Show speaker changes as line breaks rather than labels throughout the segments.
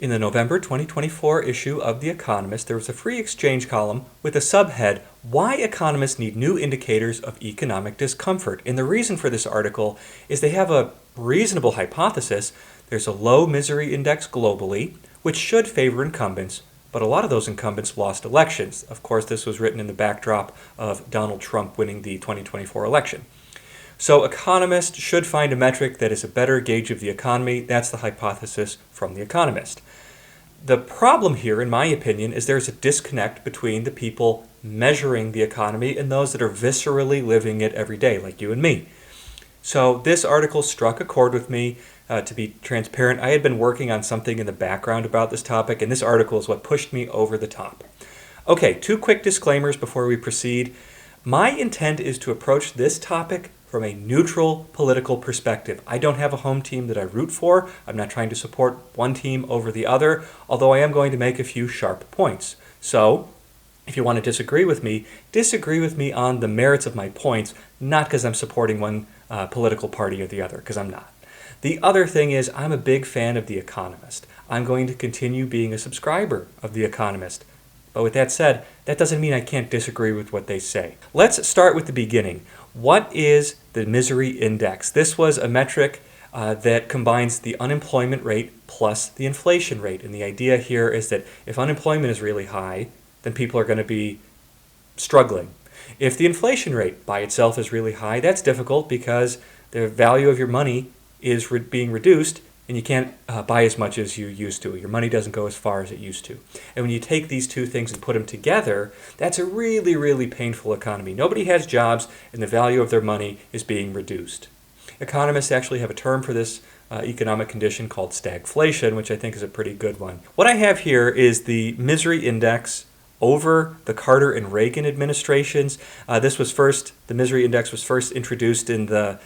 In the November 2024 issue of The Economist, there was a free exchange column with a subhead, Why Economists Need New Indicators of Economic Discomfort. And the reason for this article is they have a reasonable hypothesis. There's a low misery index globally, which should favor incumbents, but a lot of those incumbents lost elections. Of course, this was written in the backdrop of Donald Trump winning the 2024 election. So economists should find a metric that is a better gauge of the economy. That's the hypothesis from The Economist. The problem here, in my opinion, is there's a disconnect between the people measuring the economy and those that are viscerally living it every day, like you and me. So this article struck a chord with me. To be transparent, I had been working on something in the background about this topic, and this article is what pushed me over the top. Okay, 2 quick disclaimers before we proceed. My intent is to approach this topic from a neutral political perspective. I don't have a home team that I root for. I'm not trying to support one team over the other, although I am going to make a few sharp points. So, if you want to disagree with me on the merits of my points, not because I'm supporting one political party or the other, because I'm not. The other thing is, I'm a big fan of The Economist. I'm going to continue being a subscriber of The Economist. But with that said, that doesn't mean I can't disagree with what they say. Let's start with the beginning. What is the misery index? This was a metric that combines the unemployment rate plus the inflation rate. And the idea here is that if unemployment is really high, then people are going to be struggling. If the inflation rate by itself is really high, that's difficult because the value of your money is being reduced, and you can't buy as much as you used to. Your money doesn't go as far as it used to. And when you take these two things and put them together, that's a really, really painful economy. Nobody has jobs, and the value of their money is being reduced. Economists actually have a term for this economic condition called stagflation, which I think is a pretty good one. What I have here is the misery index over the Carter and Reagan administrations. The misery index was first introduced in the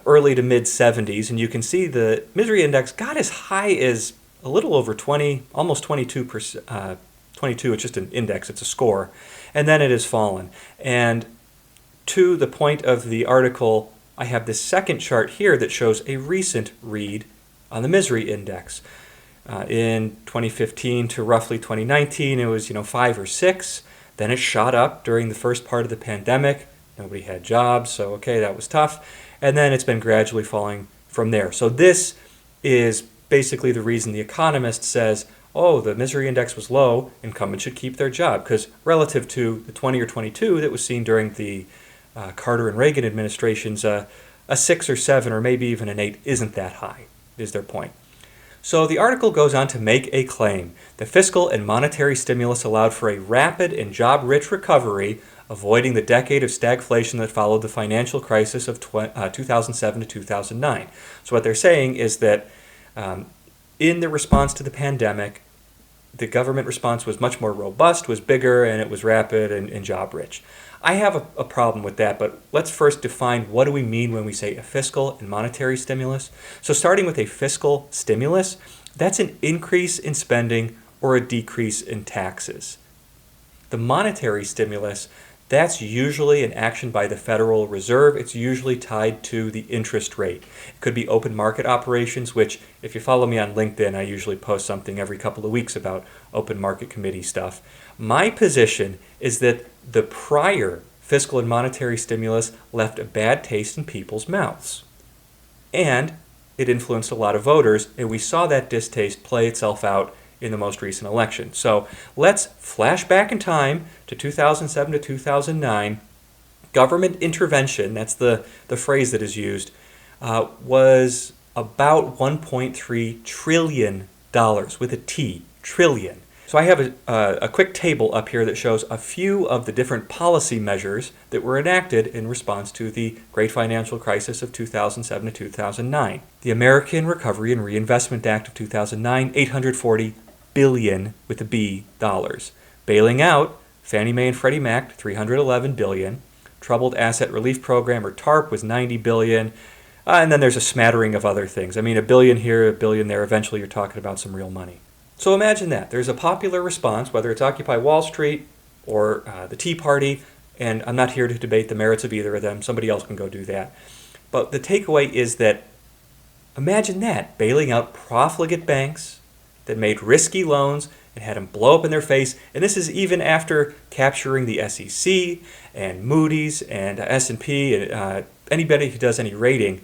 early to mid 70s, and you can see the misery index got as high as a little over 20, almost 22%. 22, it's just an index, it's a score, and then it has fallen. And to the point of the article, I have this second chart here that shows a recent read on the misery index. In 2015 to roughly 2019, it was 5 or 6. Then it shot up during the first part of the pandemic. Nobody had jobs, so okay, that was tough. And then it's been gradually falling from there. So this is basically the reason The Economist says, oh, the misery index was low, incumbents should keep their job, because relative to the 20 or 22 that was seen during the Carter and Reagan administrations, a 6 or 7 or maybe even an 8 isn't that high, is their point. So the article goes on to make a claim. The fiscal and monetary stimulus allowed for a rapid and job-rich recovery, avoiding the decade of stagflation that followed the financial crisis of 2007 to 2009. So what they're saying is that in the response to the pandemic, the government response was much more robust, was bigger, and it was rapid and job-rich. I have a problem with that, but let's first define what do we mean when we say a fiscal and monetary stimulus. So starting with a fiscal stimulus, that's an increase in spending or a decrease in taxes. The monetary stimulus, that's usually an action by the Federal Reserve. It's usually tied to the interest rate. It could be open market operations, which if you follow me on LinkedIn, I usually post something every couple of weeks about open market committee stuff. My position is that the prior fiscal and monetary stimulus left a bad taste in people's mouths. And it influenced a lot of voters, and we saw that distaste play itself out in the most recent election. So let's flash back in time to 2007 to 2009. Government intervention, that's the phrase that is used, was about $1.3 trillion, with a T, trillion. So I have a quick table up here that shows a few of the different policy measures that were enacted in response to the great financial crisis of 2007 to 2009. The American Recovery and Reinvestment Act of 2009, $840 billion with a B dollars. Bailing out, Fannie Mae and Freddie Mac, $311 billion. Troubled Asset Relief Program, or TARP, was $90 billion. And then there's a smattering of other things. I mean, $1 billion here, $1 billion there. Eventually you're talking about some real money. So imagine that. There's a popular response, whether it's Occupy Wall Street or the Tea Party, and I'm not here to debate the merits of either of them. Somebody else can go do that. But the takeaway is that imagine that, bailing out profligate banks, that made risky loans and had them blow up in their face. And this is even after capturing the SEC and Moody's and S&P and anybody who does any rating.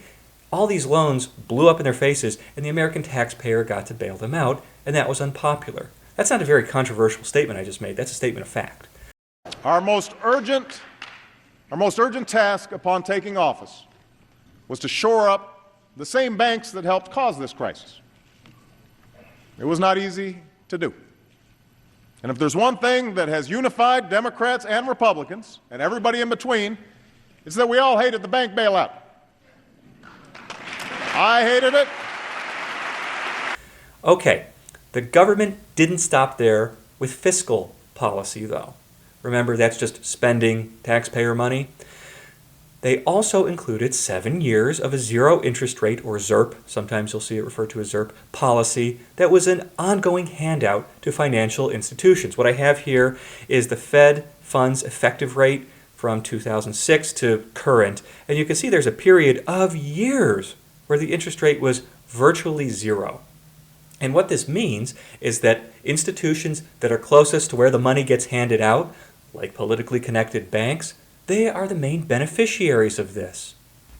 All these loans blew up in their faces, and the American taxpayer got to bail them out, and that was unpopular. That's not a very controversial statement I just made. That's a statement of fact.
Our most urgent task upon taking office was to shore up the same banks that helped cause this crisis. It was not easy to do. And if there's one thing that has unified Democrats and Republicans, and everybody in between, it's that we all hated the bank bailout. I hated it.
Okay, the government didn't stop there with fiscal policy, though. Remember, that's just spending taxpayer money. They also included 7 years of a zero interest rate, or ZIRP, sometimes you'll see it referred to as ZIRP, policy that was an ongoing handout to financial institutions. What I have here is the Fed funds effective rate from 2006 to current, and you can see there's a period of years where the interest rate was virtually zero. And what this means is that institutions that are closest to where the money gets handed out, like politically connected banks, they are the main beneficiaries of this.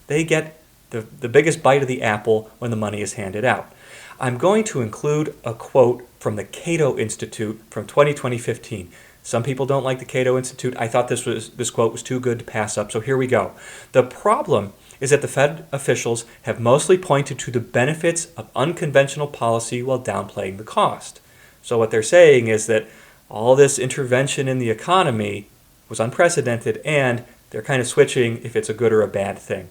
They get the biggest bite of the apple when the money is handed out. I'm going to include a quote from the Cato Institute from 2015. Some people don't like the Cato Institute. I thought this quote was too good to pass up, so here we go. The problem is that the Fed officials have mostly pointed to the benefits of unconventional policy while downplaying the cost. So what they're saying is that all this intervention in the economy was unprecedented, and they're kind of switching if it's a good or a bad thing.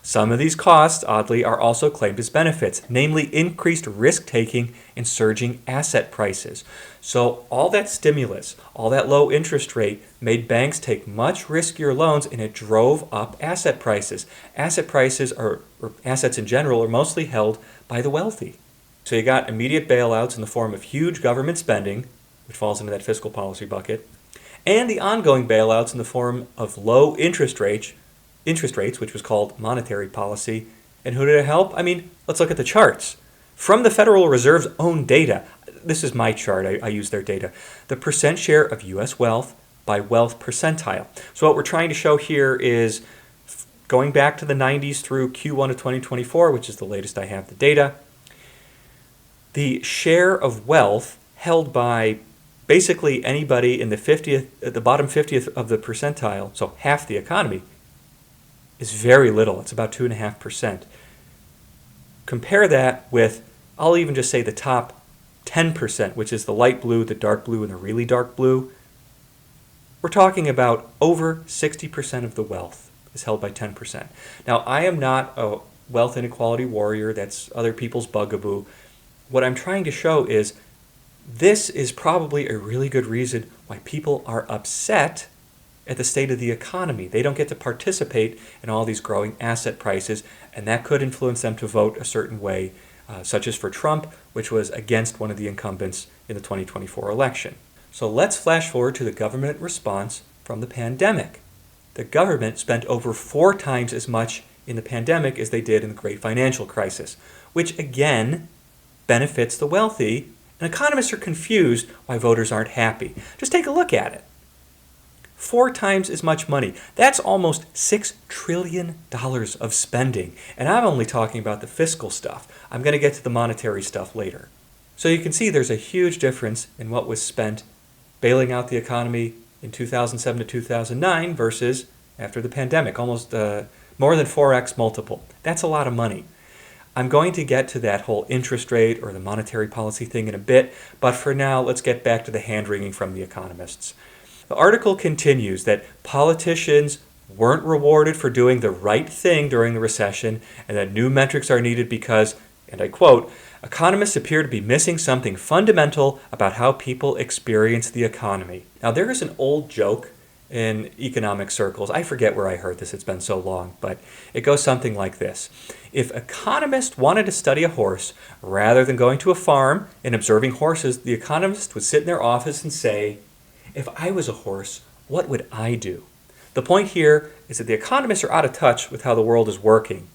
Some of these costs, oddly, are also claimed as benefits, namely increased risk-taking and surging asset prices. So all that stimulus, all that low interest rate made banks take much riskier loans, and it drove up asset prices. Asset prices, or assets in general, are mostly held by the wealthy. So you got immediate bailouts in the form of huge government spending, which falls into that fiscal policy bucket, and the ongoing bailouts in the form of low interest rates, which was called monetary policy. And who did it help? I mean, let's look at the charts. From the Federal Reserve's own data, this is my chart, I use their data, the percent share of U.S. wealth by wealth percentile. So what we're trying to show here is going back to the 90s through Q1 of 2024, which is the latest I have the data, the share of wealth held by basically anybody in the 50th, at the bottom 50th of the percentile, so half the economy, is very little. It's about 2.5%. Compare that with, I'll even just say the top 10%, which is the light blue, the dark blue, and the really dark blue. We're talking about over 60% of the wealth is held by 10%. Now, I am not a wealth inequality warrior. That's other people's bugaboo. What I'm trying to show is this is probably a really good reason why people are upset at the state of the economy. They don't get to participate in all these growing asset prices, and that could influence them to vote a certain way, such as for Trump, which was against one of the incumbents in the 2024 election. So let's flash forward to the government response from the pandemic. The government spent over 4 times as much in the pandemic as they did in the great financial crisis, which again benefits the wealthy. And economists are confused why voters aren't happy. Just take a look at it. 4 times as much money. That's almost $6 trillion of spending. And I'm only talking about the fiscal stuff. I'm going to get to the monetary stuff later. So you can see there's a huge difference in what was spent bailing out the economy in 2007 to 2009 versus after the pandemic. Almost more than 4x multiple. That's a lot of money. I'm going to get to that whole interest rate or the monetary policy thing in a bit, but for now, let's get back to the hand-wringing from the economists. The article continues that politicians weren't rewarded for doing the right thing during the recession, and that new metrics are needed because, and I quote, economists appear to be missing something fundamental about how people experience the economy. Now, there is an old joke in economic circles. I forget where I heard this, it's been so long, but it goes something like this. If economists wanted to study a horse, rather than going to a farm and observing horses, the economist would sit in their office and say, if I was a horse, what would I do? The point here is that the economists are out of touch with how the world is working,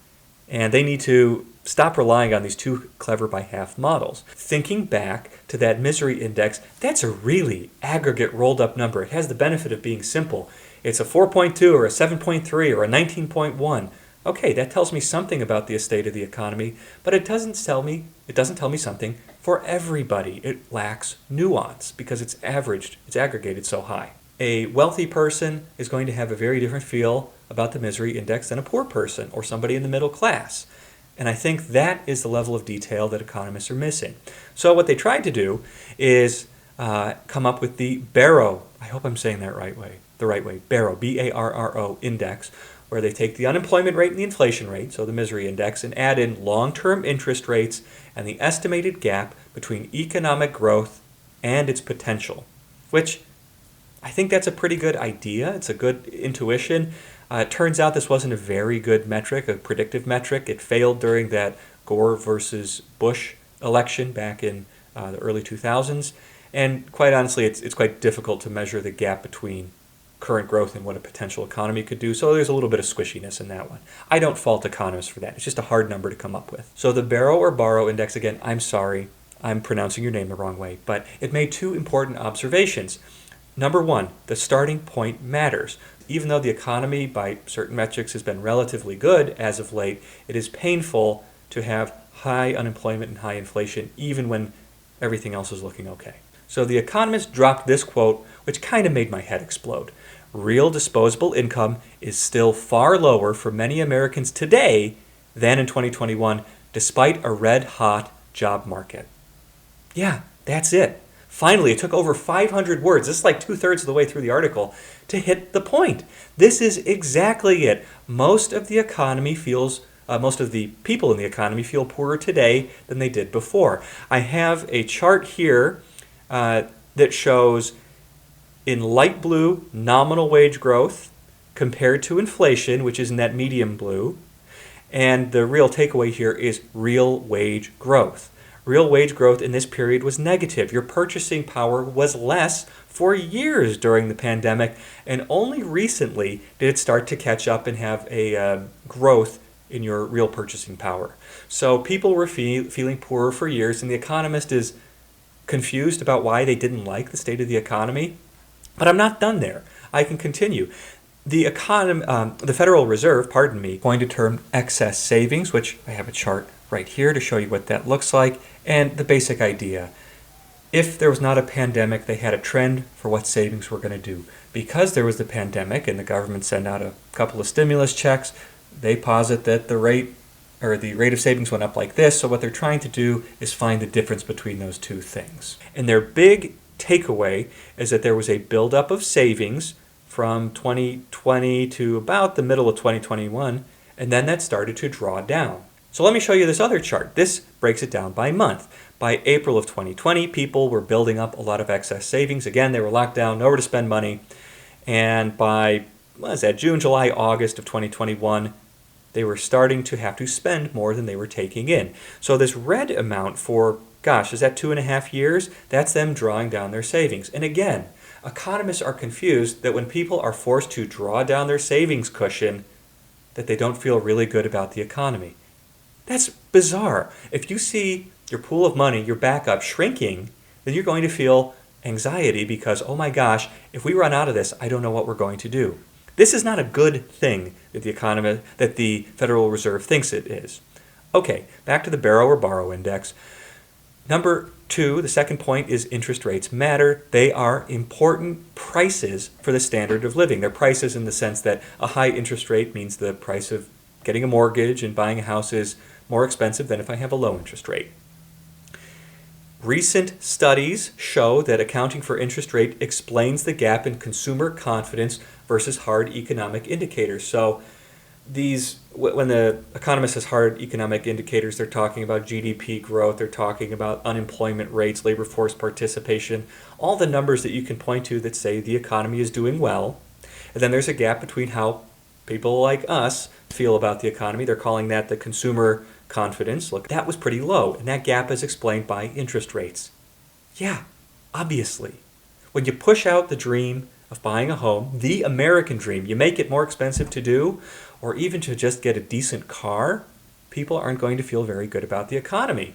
and they need to stop relying on these too clever by half models. Thinking back to that misery index, that's a really aggregate rolled up number. It has the benefit of being simple. It's a 4.2 or a 7.3 or a 19.1. Okay, that tells me something about the state of the economy, but it doesn't tell me something for everybody. It lacks nuance because it's aggregated so high. A wealthy person is going to have a very different feel about the misery index than a poor person or somebody in the middle class. And I think that is the level of detail that economists are missing. So what they tried to do is come up with the Barrow, I hope I'm saying that the right way, Barrow, B-A-R-R-O index, where they take the unemployment rate and the inflation rate, so the misery index, and add in long-term interest rates and the estimated gap between economic growth and its potential, which I think that's a pretty good idea. It's a good intuition. It turns out this wasn't a very good metric, a predictive metric. It failed during that Gore versus Bush election back in the early 2000s. And quite honestly, it's quite difficult to measure the gap between current growth and what a potential economy could do. So there's a little bit of squishiness in that one. I don't fault economists for that. It's just a hard number to come up with. So the Barrow or Barrow index, again, I'm sorry, I'm pronouncing your name the wrong way, but it made two important observations. Number one, the starting point matters. Even though the economy, by certain metrics, has been relatively good as of late, it is painful to have high unemployment and high inflation, even when everything else is looking okay. So the Economist dropped this quote, which kind of made my head explode. Real disposable income is still far lower for many Americans today than in 2021, despite a red-hot job market. Yeah, that's it. Finally, it took over 500 words, this is like 2/3 of the way through the article, to hit the point. This is exactly it. Most of the people in the economy feel poorer today than they did before. I have a chart here that shows in light blue nominal wage growth compared to inflation, which is in that medium blue. And the real takeaway here is real wage growth. Real wage growth in this period was negative. Your purchasing power was less for years during the pandemic, and only recently did it start to catch up and have a growth in your real purchasing power. So people were feeling poorer for years, and the Economist is confused about why they didn't like the state of the economy. But I'm not done there. I can continue. The Federal Reserve, coined a term excess savings, which I have a chart right here to show you what that looks like, and the basic idea. If there was not a pandemic, they had a trend for what savings were going to do. Because there was the pandemic and the government sent out a couple of stimulus checks, they posit that the rate of savings went up like this, so what they're trying to do is find the difference between those two things. And their big takeaway is that there was a buildup of savings from 2020 to about the middle of 2021, and then that started to draw down. So let me show you this other chart. This breaks it down by month. By April of 2020, people were building up a lot of excess savings. Again, they were locked down, nowhere to spend money. And by, June, July, August of 2021, they were starting to have to spend more than they were taking in. So this red amount for, is that 2.5 years? That's them drawing down their savings. And again, economists are confused that when people are forced to draw down their savings cushion, that they don't feel really good about the economy. That's bizarre. If you see your pool of money, your backup shrinking, then you're going to feel anxiety because, oh my gosh, if we run out of this, I don't know what we're going to do. This is not a good thing that the Federal Reserve thinks it is. Okay, back to the Barrow or Barrow index. Number two, the second point is interest rates matter. They are important prices for the standard of living. They're prices in the sense that a high interest rate means the price of getting a mortgage and buying a house is more expensive than if I have a low interest rate. Recent studies show that accounting for interest rate explains the gap in consumer confidence versus hard economic indicators. So when the Economist says hard economic indicators, they're talking about GDP growth, they're talking about unemployment rates, labor force participation, all the numbers that you can point to that say the economy is doing well. And then there's a gap between how people like us feel about the economy. They're calling that the consumer confidence. Look, that was pretty low, and that gap is explained by interest rates. Yeah, obviously. When you push out the dream of buying a home, the American dream, you make it more expensive to do, or even to just get a decent car, people aren't going to feel very good about the economy.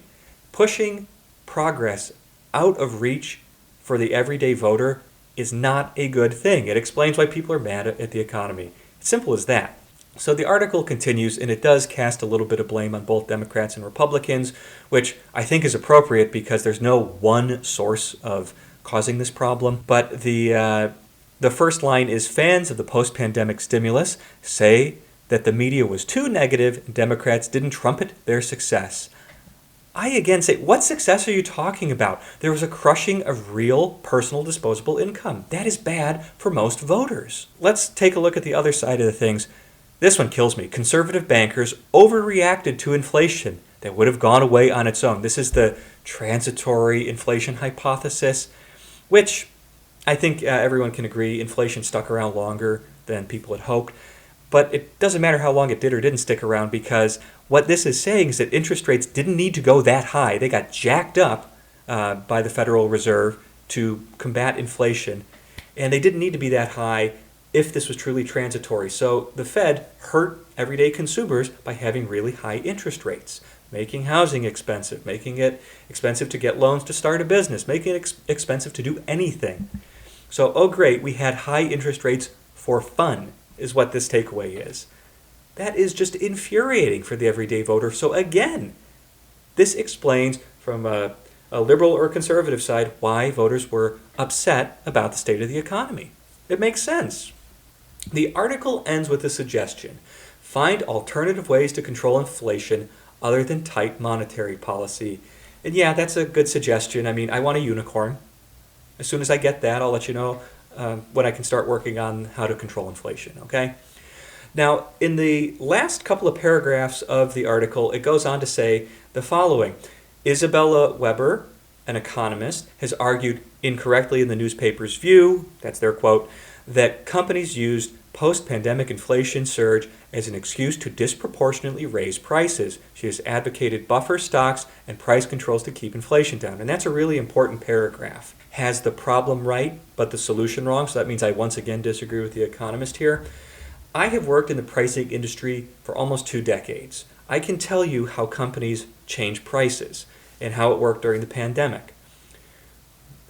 Pushing progress out of reach for the everyday voter is not a good thing. It explains why people are mad at the economy. It's simple as that. So the article continues, and it does cast a little bit of blame on both Democrats and Republicans, which I think is appropriate because there's no one source of causing this problem. But the first line is, fans of the post-pandemic stimulus say that the media was too negative and Democrats didn't trumpet their success. I again say, what success are you talking about? There was a crushing of real personal disposable income. That is bad for most voters. Let's take a look at the other side of the things. This one kills me. Conservative bankers overreacted to inflation that would have gone away on its own. This is the transitory inflation hypothesis, which I think everyone can agree inflation stuck around longer than people had hoped. But it doesn't matter how long it did or didn't stick around, because what this is saying is that interest rates didn't need to go that high. They got jacked up by the Federal Reserve to combat inflation, and they didn't need to be that high if this was truly transitory. So the Fed hurt everyday consumers by having really high interest rates, making housing expensive, making it expensive to get loans to start a business, making it expensive to do anything. So, oh great, we had high interest rates for fun, is what this takeaway is. That is just infuriating for the everyday voter. So again, this explains from a liberal or conservative side why voters were upset about the state of the economy. It makes sense. The article ends with a suggestion: find alternative ways to control inflation other than tight monetary policy. And yeah, that's a good suggestion. I mean, I want a unicorn. As soon as I get that, I'll let you know when I can start working on how to control inflation, okay? Now, in the last couple of paragraphs of the article, it goes on to say the following. Isabella Weber, an economist, has argued incorrectly in the newspaper's view, that's their quote, that companies used post-pandemic inflation surge as an excuse to disproportionately raise prices. She has advocated buffer stocks and price controls to keep inflation down. And that's a really important paragraph. Has the problem right, but the solution wrong. So that means I once again disagree with the Economist here. I have worked in the pricing industry for almost 2 decades. I can tell you how companies change prices and how it worked during the pandemic.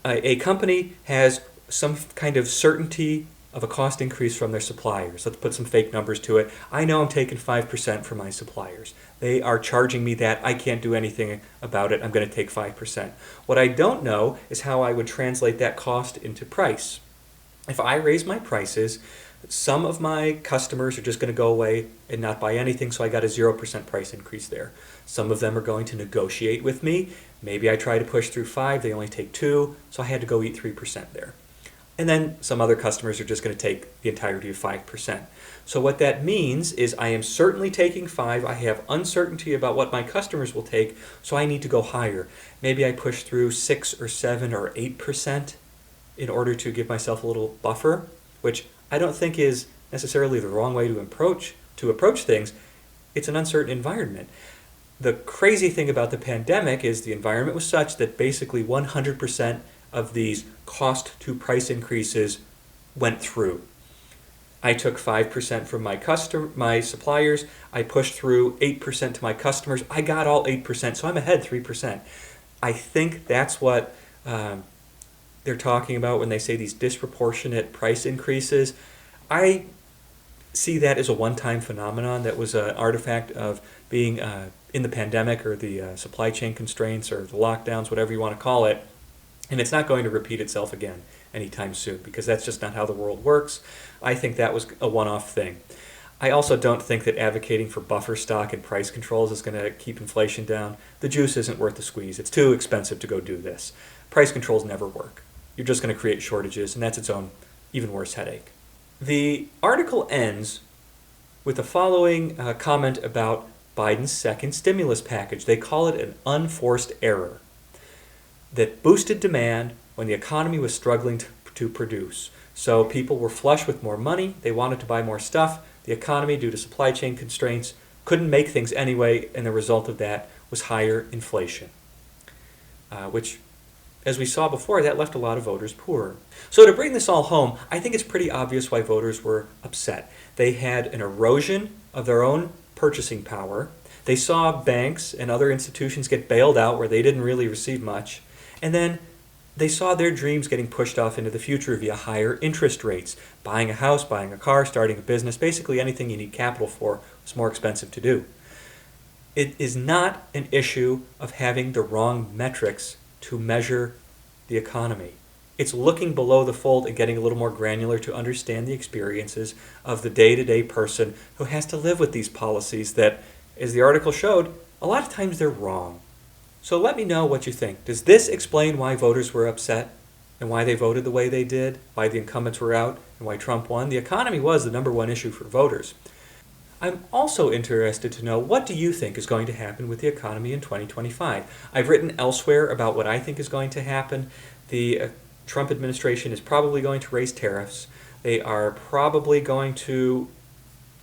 A company has some kind of certainty of a cost increase from their suppliers. Let's put some fake numbers to it. I know I'm taking 5% from my suppliers. They are charging me that. I can't do anything about it. I'm going to take 5%. What I don't know is how I would translate that cost into price. If I raise my prices, some of my customers are just going to go away and not buy anything, so I got a 0% price increase there. Some of them are going to negotiate with me. Maybe I try to push through 5, they only take 2, so I had to go eat 3% there. And then some other customers are just going to take the entirety of 5%. So what that means is I am certainly taking 5. I have uncertainty about what my customers will take, so I need to go higher. Maybe I push through 6 or 7 or 8% in order to give myself a little buffer, which I don't think is necessarily the wrong way to approach things. It's an uncertain environment. The crazy thing about the pandemic is the environment was such that basically 100% of these cost to price increases went through. I took 5% from my suppliers. I pushed through 8% to my customers. I got all 8%, so I'm ahead 3%. I think that's what they're talking about when they say these disproportionate price increases. I see that as a one-time phenomenon that was an artifact of being in the pandemic or the supply chain constraints or the lockdowns, whatever you want to call it. And it's not going to repeat itself again anytime soon, because that's just not how the world works. I think that was a one-off thing. I also don't think that advocating for buffer stock and price controls is going to keep inflation down. The juice isn't worth the squeeze. It's too expensive to go do this. Price controls never work. You're just going to create shortages, and that's its own even worse headache. The article ends with the following comment about Biden's second stimulus package. They call it an unforced error that boosted demand when the economy was struggling to produce. So people were flush with more money. They wanted to buy more stuff. The economy, due to supply chain constraints, couldn't make things anyway, and the result of that was higher inflation, which, as we saw before, that left a lot of voters poorer. So to bring this all home, I think it's pretty obvious why voters were upset. They had an erosion of their own purchasing power. They saw banks and other institutions get bailed out where they didn't really receive much. And then they saw their dreams getting pushed off into the future via higher interest rates. Buying a house, buying a car, starting a business, basically anything you need capital for was more expensive to do. It is not an issue of having the wrong metrics to measure the economy. It's looking below the fold and getting a little more granular to understand the experiences of the day-to-day person who has to live with these policies that, as the article showed, a lot of times they're wrong. So let me know what you think. Does this explain why voters were upset and why they voted the way they did, why the incumbents were out, and why Trump won? The economy was the #1 issue for voters. I'm also interested to know, what do you think is going to happen with the economy in 2025? I've written elsewhere about what I think is going to happen. The Trump administration is probably going to raise tariffs. They are probably going to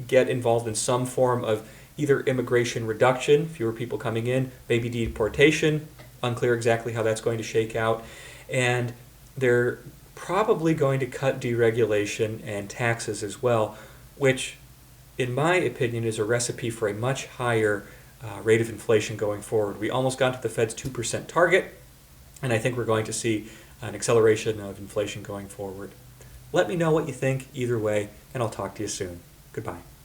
get involved in some form of either immigration reduction, fewer people coming in, maybe deportation, unclear exactly how that's going to shake out, and they're probably going to cut deregulation and taxes as well, which in my opinion is a recipe for a much higher rate of inflation going forward. We almost got to the Fed's 2% target, and I think we're going to see an acceleration of inflation going forward. Let me know what you think either way, and I'll talk to you soon. Goodbye.